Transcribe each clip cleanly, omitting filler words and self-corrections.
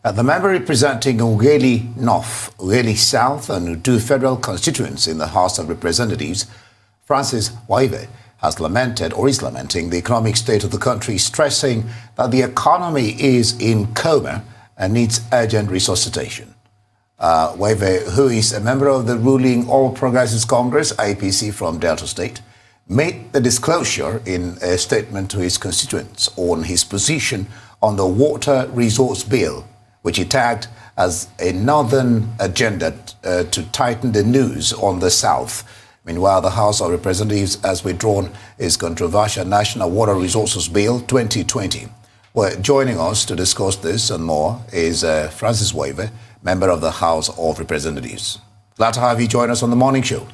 The member representing Ughelli North, Ughelli South, and Udu federal constituents in the House of Representatives, Francis Waive, has lamented or is lamenting the economic state of the country, stressing that the economy is in coma and needs urgent resuscitation. Waive, who is a member of the ruling All Progressives Congress, APC from Delta State, made the disclosure in a statement to his constituents on his position on the Water Resource Bill, which he tagged as a northern agenda to tighten the noose on the South. Meanwhile, the House of Representatives has withdrawn its controversial National Water Resources Bill 2020. Well, joining us to discuss this and more is Francis Waive, member of the House of Representatives. Glad to have you join us on the morning show.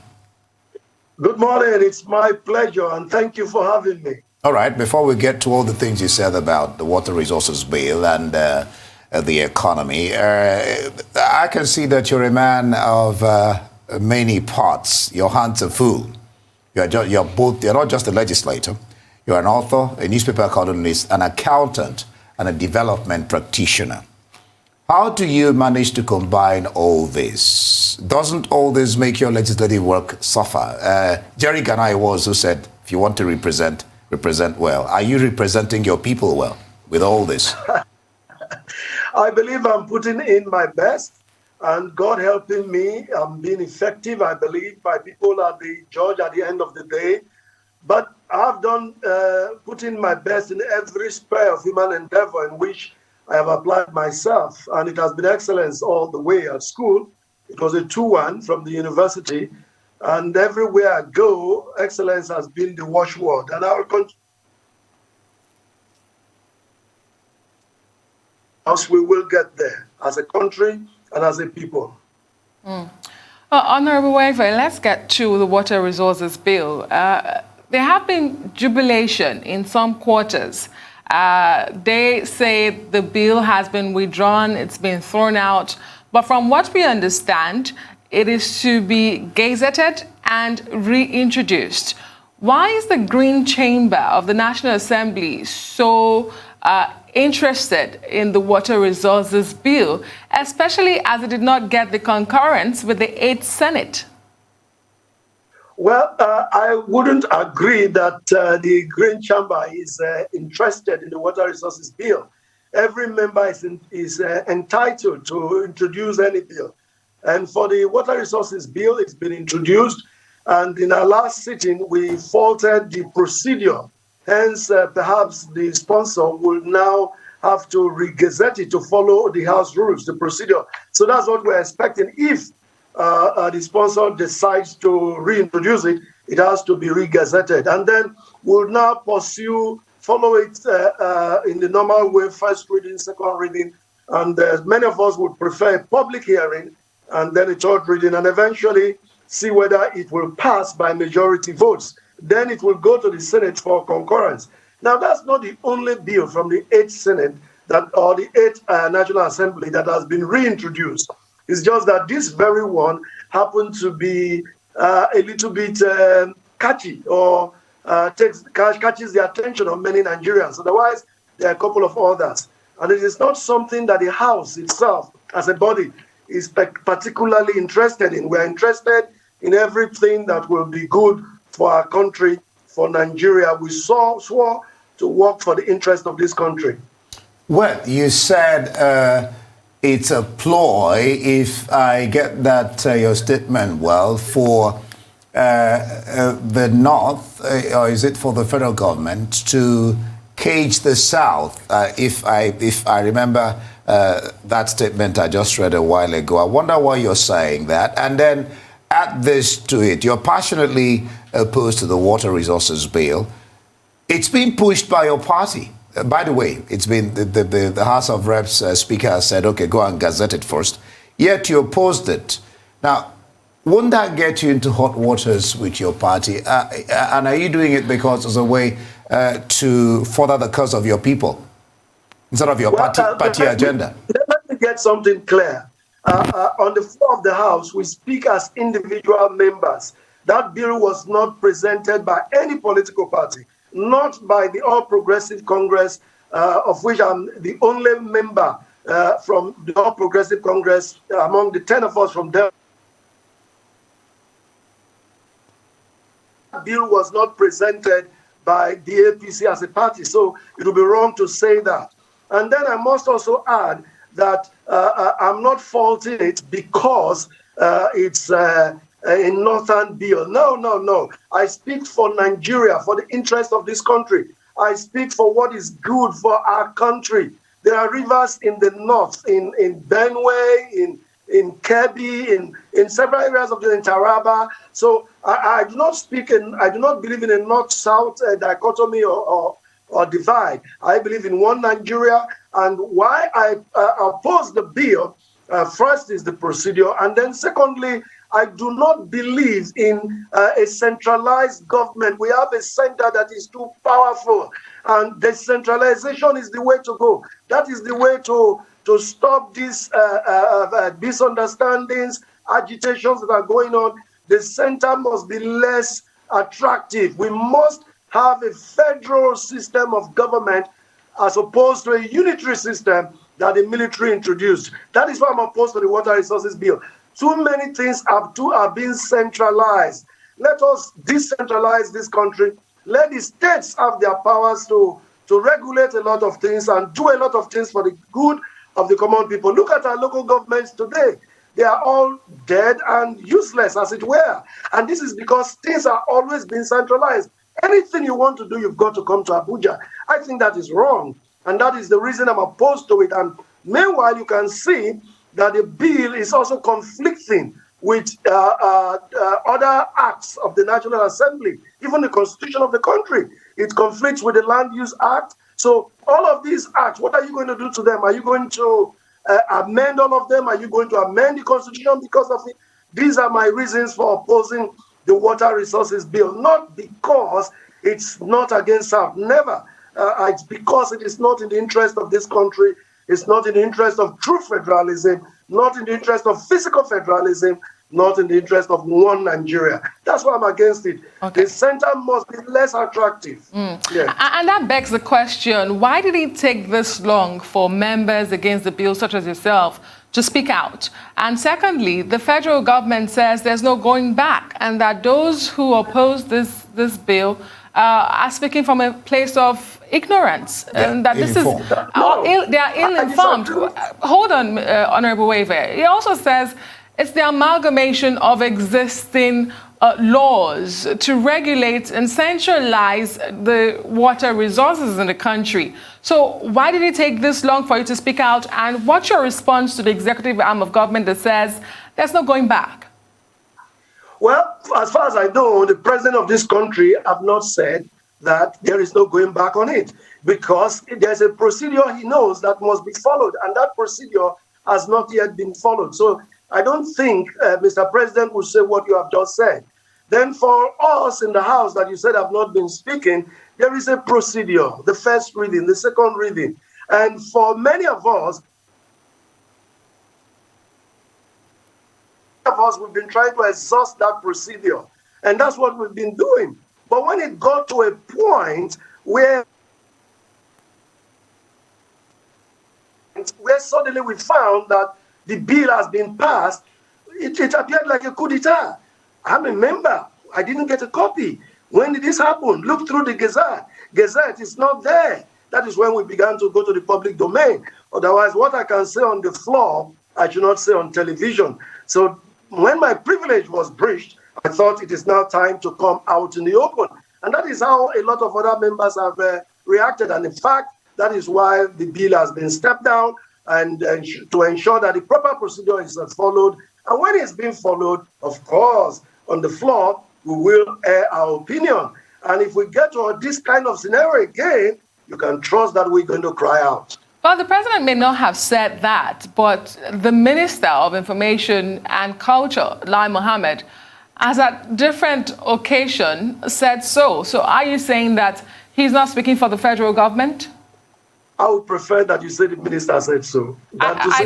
Good morning. It's my pleasure, and thank you for having me. All right. Before we get to all the things you said about the Water Resources Bill and the economy, I can see that you're a man of many parts. Your hands are full. You're not just a legislator. You're an author, a newspaper columnist, an accountant, and a development practitioner. How do you manage to combine all this? Doesn't all this make your legislative work suffer? Jerry Ganai was who said, if you want to represent well. Are you representing your people well with all this? I believe I'm putting in my best, and God helping me, I'm being effective. I believe my people are the judge at the end of the day. But I've done putting my best in every sphere of human endeavor in which I have applied myself, and it has been excellence all the way at school. It was a 2-1 from the university, and everywhere I go, excellence has been the watchword. And our country, as we will get there as a country and as a people. Honorable Waive, let's get to the Water Resources Bill. There have been jubilation in some quarters. They say the bill has been withdrawn, it's been thrown out. But from what we understand, it is to be gazetted and reintroduced. Why is the Green Chamber of the National Assembly so interested in the Water Resources Bill, especially as it did not get the concurrence with the 8th Senate? Well, I wouldn't agree that the Green Chamber is interested in the Water Resources Bill. Every member is entitled to introduce any bill. And for the Water Resources Bill, it's been introduced. And in our last sitting, we faulted the procedure. Hence, perhaps the sponsor will now have to re-gazette it to follow the House rules, the procedure. So that's what we're expecting. If the sponsor decides to reintroduce it, it has to be re-gazetted. And then we'll now follow it in the normal way, first reading, second reading. And many of us would prefer a public hearing and then a third reading, and eventually see whether it will pass by majority votes. Then it will go to the Senate for concurrence. Now, that's not the only bill from the 8th Senate or the 8th National Assembly that has been reintroduced. It's just that this very one happened to be a little bit catchy or catches the attention of many Nigerians. Otherwise, there are a couple of others. And it is not something that the House itself, as a body, is particularly interested in. We're interested in everything that will be good for our country, for Nigeria. We swore to work for the interest of this country. Well, you said it's a ploy, if I get that your statement well, for the North, or is it for the federal government, to cage the South? If I remember that statement I just read a while ago. I wonder why you're saying that. And then add this to it. You're passionately opposed to the Water Resources Bill. It's been pushed by your party. By the way, it's been the House of Reps Speaker has said, okay, go and gazette it first. Yet you opposed it. Now, wouldn't that get you into hot waters with your party? And are you doing it because it's a way to further the cause of your people instead of your party agenda? Let me get something clear. On the floor of the House, we speak as individual members. That bill was not presented by any political party, not by the All Progressive Congress, of which I'm the only member from the All Progressive Congress, among the 10 of us from Delta, bill was not presented by the APC as a party, so it would be wrong to say that. And then I must also add that I'm not faulting it because it's a northern bill. No. I speak for Nigeria, for the interest of this country. I speak for what is good for our country. There are rivers in the north, in Benue, in Kebbi, in several areas of the Taraba. So I do not believe in a north-south dichotomy or divide. I believe in one Nigeria, and why I oppose the bill, first is the procedure, and then secondly, I do not believe in a centralized government. We have a center that is too powerful, and decentralization is the way to go. That is the way to stop these misunderstandings, agitations that are going on. The center must be less attractive. We must have a federal system of government as opposed to a unitary system that the military introduced. That is why I'm opposed to the Water Resources Bill. Too many things are being centralized. Let us decentralize this country. Let the states have their powers to regulate a lot of things and do a lot of things for the good of the common people. Look at our local governments today. They are all dead and useless, as it were. And this is because things are always being centralized. Anything you want to do, you've got to come to Abuja. I think that is wrong. And that is the reason I'm opposed to it. And meanwhile, you can see that the bill is also conflicting with other acts of the National Assembly, even the Constitution of the country. It conflicts with the Land Use Act. So all of these acts, what are you going to do to them? Are you going to amend all of them? Are you going to amend the Constitution because of it? These are my reasons for opposing the Water Resources Bill, not because it's not against South, never. It's because it is not in the interest of this country. It's not in the interest of true federalism, not in the interest of physical federalism, not in the interest of one Nigeria. That's why I'm against it. Okay. The center must be less attractive. Yeah. And that begs the question, why did it take this long for members against the bill, such as yourself, to speak out? And secondly, the federal government says there's no going back, and that those who oppose this bill are speaking from a place of ignorance, and that this is they are ill-informed. Hold on, Honorable Waive. He also says it's the amalgamation of existing laws to regulate and centralize the water resources in the country. So why did it take this long for you to speak out? And what's your response to the executive arm of government that says there's no going back? Well, as far as I know, the president of this country have not said that there is no going back on it, because there's a procedure he knows that must be followed, and that procedure has not yet been followed. So I don't think Mr. President will say what you have just said. Then for us in the House that you said have not been speaking, there is a procedure, the first reading, the second reading. And for many of us, we've been trying to exhaust that procedure. And that's what we've been doing. But when it got to a point where suddenly we found that the bill has been passed, it appeared like a coup d'etat. I'm a member. I didn't get a copy. When did this happen? Look through the Gazette. Gazette is not there. That is when we began to go to the public domain. Otherwise, what I can say on the floor, I should not say on television. So when my privilege was breached, I thought it is now time to come out in the open. And that is how a lot of other members have reacted. And in fact, that is why the bill has been stepped down, and to ensure that the proper procedure is followed. And when it's being followed, of course, on the floor, we will air our opinion. And if we get to this kind of scenario again, you can trust that we're going to cry out. Well, the president may not have said that, but the Minister of Information and Culture, Lai Mohammed, has at different occasion said so. So are you saying that he's not speaking for the federal government? I would prefer that you say the minister said so. But I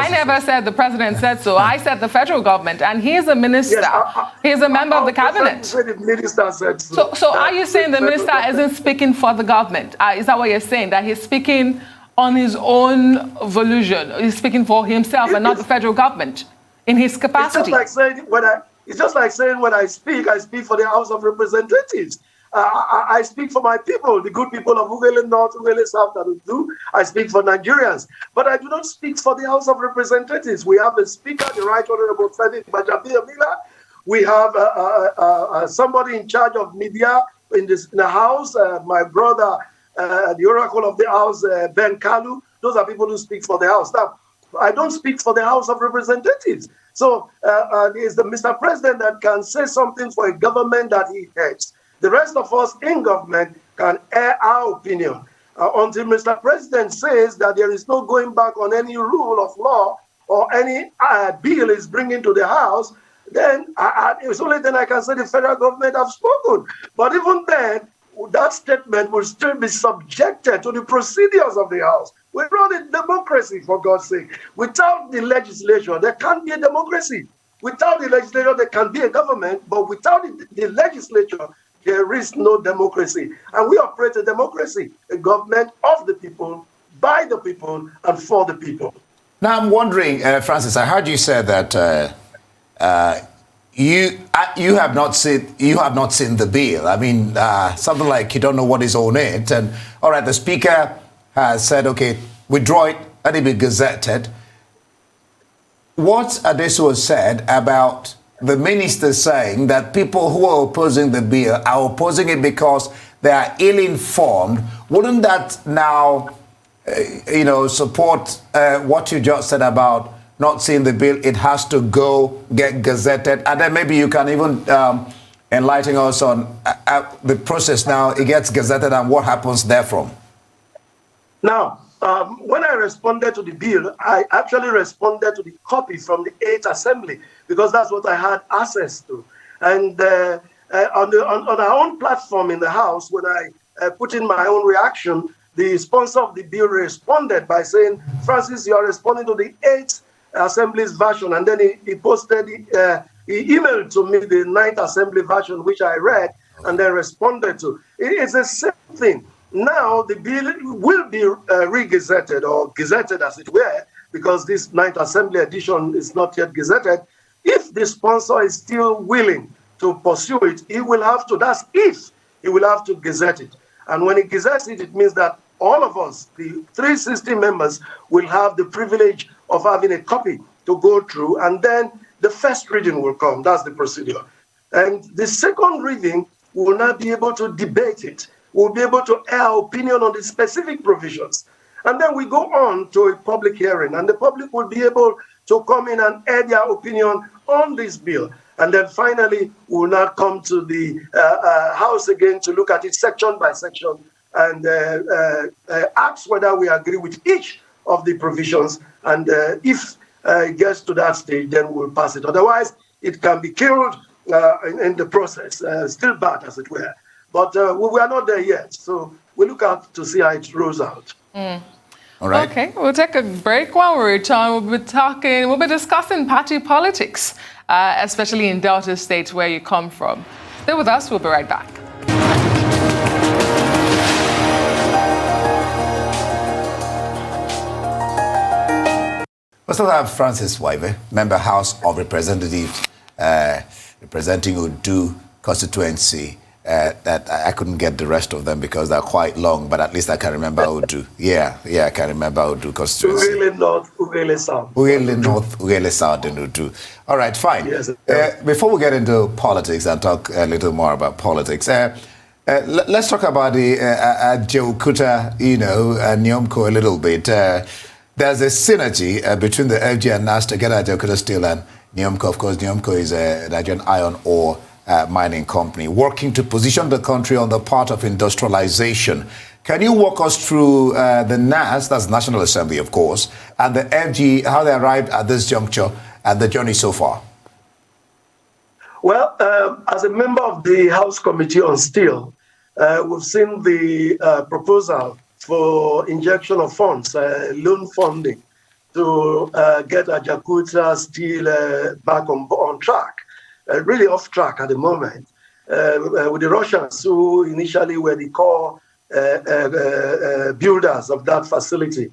never said the president said so. I said the federal government, and he is a minister. Yes, he's a member of the cabinet. The minister said so. So are you saying the minister isn't speaking for the government? Is that what you're saying? That he's speaking on his own volition. He's speaking for himself and not the federal government in his capacity. It's just like saying when I speak for the House of Representatives. I speak for my people, the good people of Ugele North, Ugele South, and Udu. I speak for Nigerians, but I do not speak for the House of Representatives. We have a speaker, the Right Honorable Frederick Bajabiya Miller. We have somebody in charge of media in the House, my brother, the Oracle of the House, Ben Kalu. Those are people who speak for the House. Now, I don't speak for the House of Representatives. So it's the Mr. President that can say something for a government that he heads. The rest of us in government can air our opinion until Mr. President says that there is no going back on any rule of law or any bill is bringing to the House. Then it's only then I can say the federal government have spoken. But even then, that statement will still be subjected to the procedures of the House. We run a democracy, for God's sake. Without the legislature, there can't be a democracy. Without the legislature, there can be a government, but without the legislature, there is no democracy. And we operate a democracy, a government of the people, by the people, and for the people. Now, I'm wondering, Francis, I heard you say that you have not seen the bill. I mean, something like you don't know what is on it. And all right, the speaker has said, okay, withdraw it, let it be gazetted. What Adesuwa said about the minister saying that people who are opposing the bill are opposing it because they are ill-informed, wouldn't that now, support what you just said about not seeing the bill? It has to go get gazetted, and then maybe you can even enlighten us on the process now. It gets gazetted and what happens therefrom. Now, when I responded to the bill, I actually responded to the copy from the 8th Assembly because that's what I had access to. And on our own platform in the House, when I put in my own reaction, the sponsor of the bill responded by saying, Francis, you are responding to the 8th Assembly's version. And then he posted, he emailed to me the 9th Assembly version, which I read and then responded to. It's the same thing. Now the bill will be re-gazetted or gazetted as it were, because this 9th Assembly edition is not yet gazetted. If the sponsor is still willing to pursue it, he will have to, that's if he will have to gazette it. And when he gazettes it, it means that all of us, the 360 members, will have the privilege of having a copy to go through, and then the first reading will come. That's the procedure. And the second reading, we will not be able to debate it. We'll be able to air our opinion on the specific provisions. And then we go on to a public hearing, and the public will be able to come in and air their opinion on this bill. And then finally, we will not come to the House again to look at it section by section and ask whether we agree with each of the provisions. And if it gets to that stage, then we'll pass it. Otherwise, it can be killed in the process, still bad as it were. But we are not there yet, so we look out to see how it rolls out. All right. Okay, we'll take a break. When we return, we'll be discussing party politics, especially in Delta State, where you come from. Stay with us. We'll be right back. We still have Francis Waive, member House of Representatives, representing Udu constituency. That I couldn't get the rest of them because they're quite long, but at least I can remember Udu. Yeah, I can remember Udu constituency. Ugele North, Ugele South. Ugele North, Ugele South, and Udu. All right, fine. Yes. Before we get into politics and talk a little more about politics, let's talk about the Ajaokuta, and Nyomko a little bit. There's a synergy between the FG and NAS to get Ajaokuta Steel and Nyomko. Of course, Nyomko is a Nigerian iron ore mining company working to position the country on the path of industrialization. Can you walk us through the NAS, that's National Assembly, of course, and the FG, how they arrived at this juncture and the journey so far? Well, as a member of the House Committee on Steel, we've seen the proposal for injection of funds, loan funding, to get Ajaokuta Steel back on track. Really off track at the moment, with the Russians, who initially were the core builders of that facility.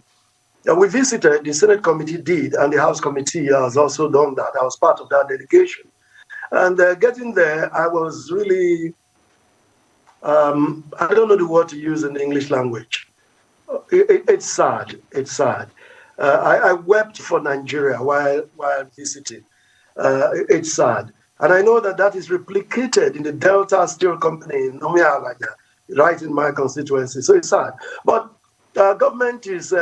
We visited, the Senate committee did, and the House committee has also done that. I was part of that delegation. And getting there, I was really, I don't know the word to use in the English language. It's sad. It's sad. I wept for Nigeria while visiting. It's sad. And I know that is replicated in the Delta Steel Company in Omialaga, right in my constituency. So it's sad. But government is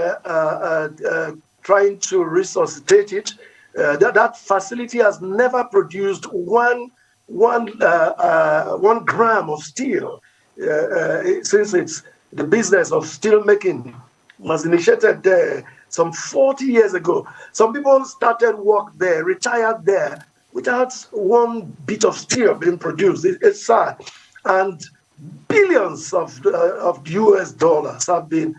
trying to resuscitate it. That facility has never produced one gram of steel since it's the business of steel making was initiated there some 40 years ago. Some people started work there, retired there, without one bit of steel being produced. It's sad. And billions of US dollars have been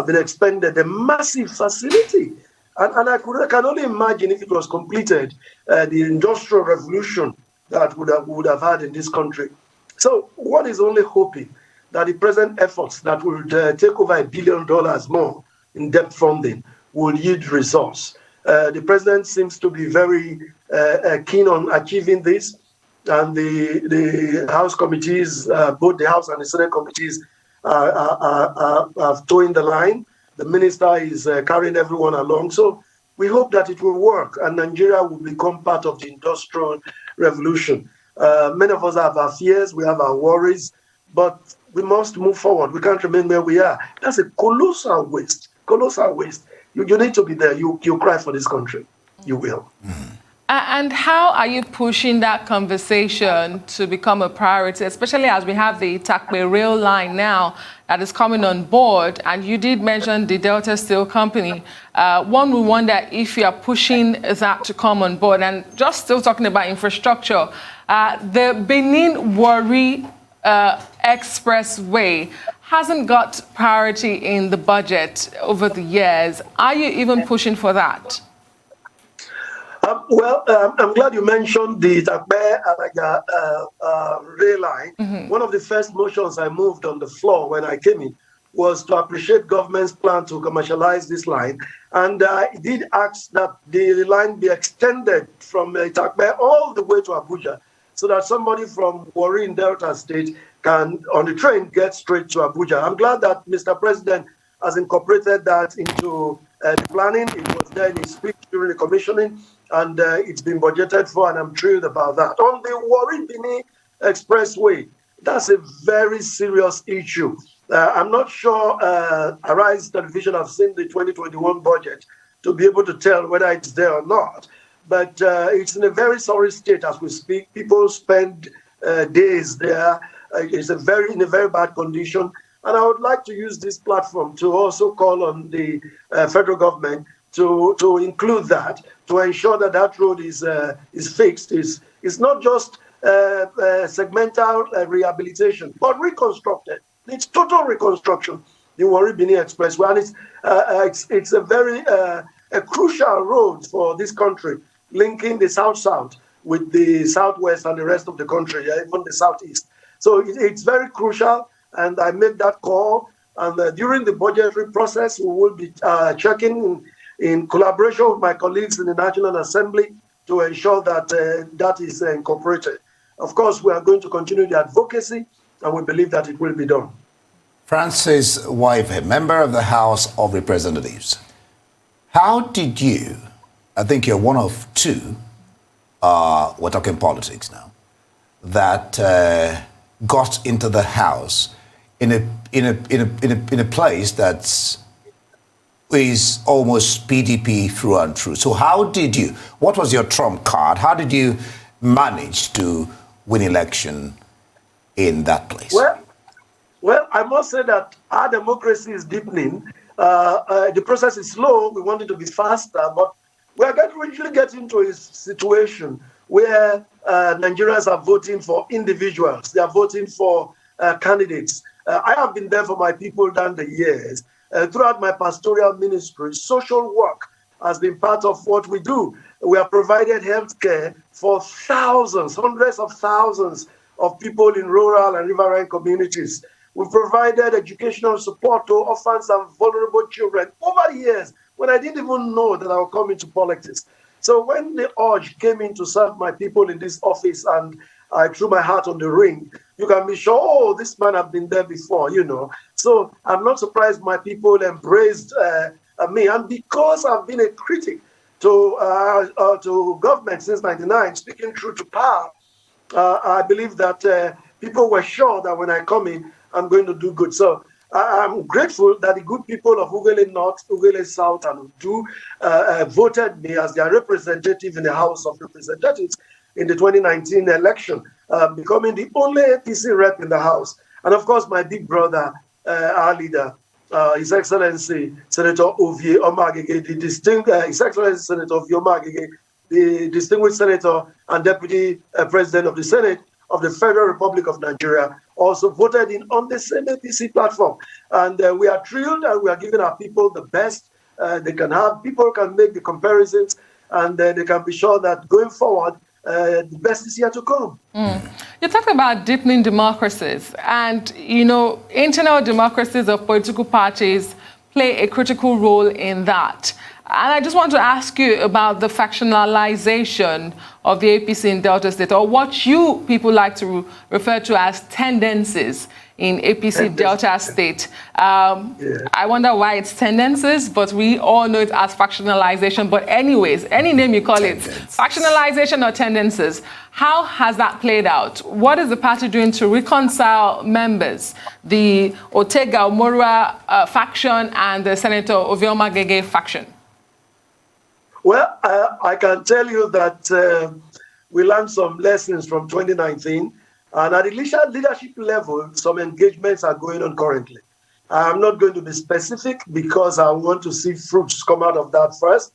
expended, a massive facility. And I can only imagine if it was completed, the industrial revolution that would have had in this country. So one is only hoping that the present efforts that would take over $1 billion more in debt funding will yield results. The president seems to be very keen on achieving this, and the House committees, both the House and the Senate committees, are towing the line. The minister is carrying everyone along. So we hope that it will work and Nigeria will become part of the industrial revolution. Many of us have our fears, we have our worries, but we must move forward. We can't remain where we are. That's a colossal waste. Colossal waste. You need to be there. You cry for this country. You will. And how are you pushing that conversation to become a priority, especially as we have the Itakpe rail line now that is coming on board? And you did mention the Delta Steel Company. One would wonder if you are pushing that to come on board. And just still talking about infrastructure, the Benin-Warri Expressway hasn't got priority in the budget over the years. Are you even pushing for that? I'm glad you mentioned the Itakpe rail line. Mm-hmm. One of the first motions I moved on the floor when I came in was to appreciate government's plan to commercialize this line. And I did ask that the line be extended from Itakpe all the way to Abuja so that somebody from Warri in Delta State can, on the train, get straight to Abuja. I'm glad that Mr. President has incorporated that into the planning. It was there in his speech during the commissioning, and it's been budgeted for, and I'm thrilled about that. On the Warri-Benin Expressway, that's a very serious issue. I'm not sure Arise Television have seen the 2021 budget to be able to tell whether it's there or not. But it's in a very sorry state as we speak. People spend days there. It's in a very bad condition. And I would like to use this platform to also call on the federal government to include that, to ensure that that road is fixed. It's not just segmental rehabilitation, but reconstructed. It's total reconstruction, the Warri-Benin Expressway. And it's a very a crucial road for this country, linking the South-South with the Southwest and the rest of the country, even the Southeast. So it's very crucial. And I made that call. And during the budgetary process, we will be checking in collaboration with my colleagues in the National Assembly to ensure that that is incorporated. Of course, we are going to continue the advocacy, and we believe that it will be done. Francis Waive, member of the House of Representatives. How did you, I think you're one of two, we're talking politics now, that got into the House in a place that is almost PDP through and through. So how did you, what was your trump card? How did you manage to win election in that place? Well, I must say that our democracy is deepening. The process is slow. We want it to be faster, but we are usually getting into a situation where Nigerians are voting for individuals. They are voting for candidates. I have been there for my people down the years. Throughout my pastoral ministry, social work has been part of what we do. We have provided health care for thousands, hundreds of thousands of people in rural and riverine communities. We've provided educational support to orphans and vulnerable children over the years when I didn't even know that I would come into politics. So when the urge came in to serve my people in this office and I threw my hat on the ring, you can be sure, oh, this man have been there before, you know. So I'm not surprised my people embraced me. And because I've been a critic to government since '99, speaking true to power, I believe that people were sure that when I come in, I'm going to do good. So I'm grateful that the good people of Ughelli North, Ughelli South, and Udu voted me as their representative in the House of Representatives in the 2019 election, becoming the only APC rep in the House. And of course, my big brother, our leader, His Excellency Senator Ovie Omagege, His Excellency Senator Ovie Omagege, the distinguished senator and deputy president of the Senate of the Federal Republic of Nigeria, also voted in on the same APC platform. And we are thrilled and we are giving our people the best they can have. People can make the comparisons and they can be sure that going forward, the best is yet to come. You talked about deepening democracies, and internal democracies of political parties play a critical role in that. And I just want to ask you about the factionalization of the APC in Delta State, or what you people like to refer to as tendencies in APC Delta State. I wonder why it's tendencies, but we all know it as factionalization. But anyways, any name you call it, factionalization or tendencies, how has that played out? What is the party doing to reconcile members, the Otega Omorua faction and the Senator Ovie Omagege faction? Well, I can tell you that we learned some lessons from 2019, and at the leadership level, some engagements are going on currently. I'm not going to be specific because I want to see fruits come out of that first.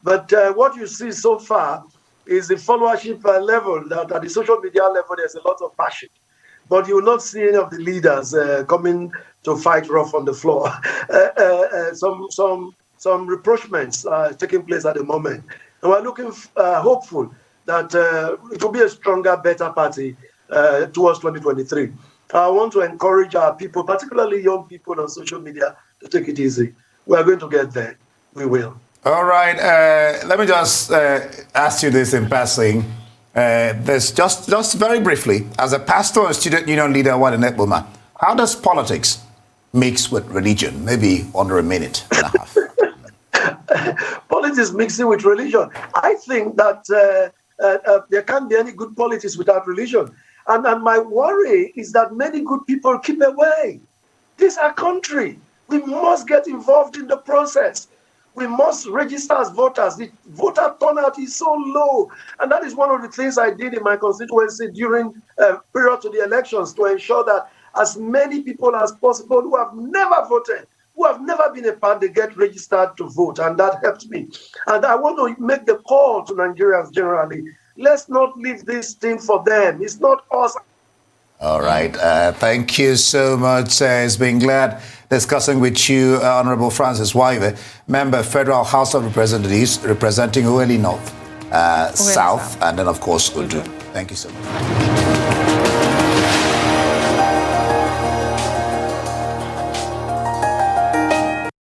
But what you see so far is the followership level, that at the social media level, there's a lot of passion. But you will not see any of the leaders coming to fight rough on the floor. Some rapprochements taking place at the moment. And we're looking hopeful that it will be a stronger, better party towards 2023. I want to encourage our people, particularly young people on social media, to take it easy. We are going to get there. We will. All right. Let me just ask you this in passing. There's just very briefly, as a pastor and student union leader, how does politics mix with religion? Maybe under a minute and a half. Politics mixing with religion. I think that there can't be any good politics without religion. And my worry is that many good people keep away. This is our country. We must get involved in the process. We must register as voters. The voter turnout is so low. And that is one of the things I did in my constituency during period to the elections, to ensure that as many people as possible who have never voted, who have never been a part, they get registered to vote. And that helped me. And I want to make the call to Nigerians generally. Let's not leave this thing for them. It's not us. All right. Thank you so much. It's been glad discussing with you, Honorable Francis Waive, member Federal House of Representatives, representing Ughelli North, South, and then, of course, Udu. Thank you so much.